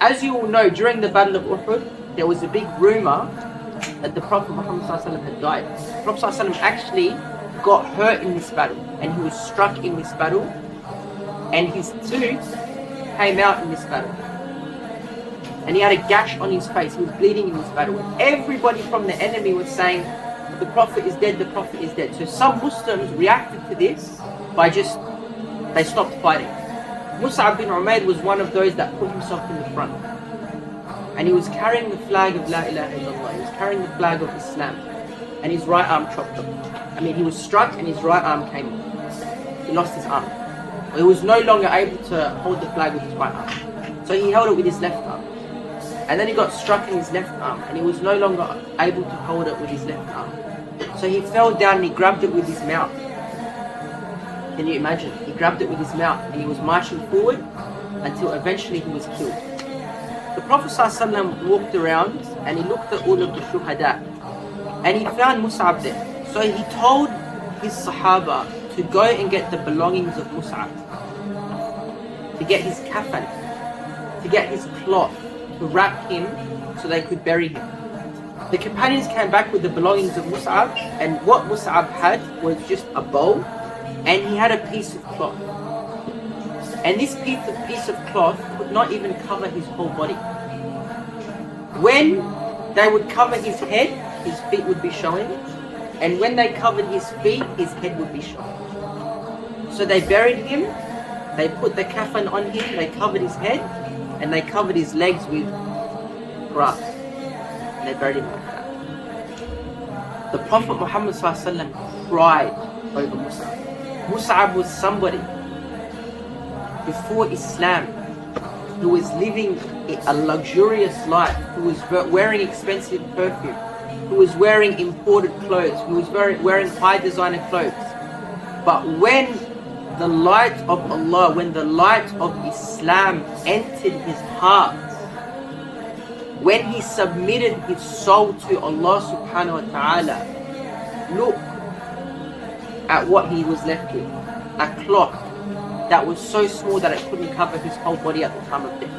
as you all know, during the Battle of Uhud, there was a big rumor that the Prophet Muhammad had died. The Prophet actually got hurt in this battle, and he was struck in this battle, and his tooth came out in this battle. And he had a gash on his face. He was bleeding in this battle. And everybody from the enemy was saying, the Prophet is dead, the Prophet is dead. So some Muslims reacted to this by they stopped fighting. Mus'ab bin Umair was one of those that put himself in the front. And he was carrying the flag of La ilaha illallah. He was carrying the flag of Islam. And his right arm chopped off. I mean, he was struck and his right arm came off. He lost his arm. He was no longer able to hold the flag with his right arm. So he held it with his left arm. And then he got struck in his left arm, and he was no longer able to hold it with his left arm. So he fell down and he grabbed it with his mouth. Can you imagine? He grabbed it with his mouth and he was marching forward until eventually he was killed. The Prophet ﷺ walked around and he looked at all of the shuhada, and he found Mus'ab there. So he told his Sahaba to go and get the belongings of Mus'ab, to get his kafan, to get his cloth, to wrap him so they could bury him. The companions came back with the belongings of Mus'ab, and what Mus'ab had was just a bowl, and he had a piece of cloth. And this piece of cloth could not even cover his whole body. When they would cover his head, his feet would be showing, and when they covered his feet, his head would be showing. So they buried him, they put the kafan on him, they covered his head, and they covered his legs with grass. And they buried him like that. The Prophet Muhammad ﷺ cried over Mus'ab. Mus'ab was somebody before Islam who was living a luxurious life, who was wearing expensive perfume, who was wearing imported clothes, who was wearing high designer clothes. But when the light of Allah, when the light of Islam entered his heart, when he submitted his soul to Allah subhanahu wa ta'ala, look at what he was left with. A cloth that was so small that it couldn't cover his whole body at the time of death.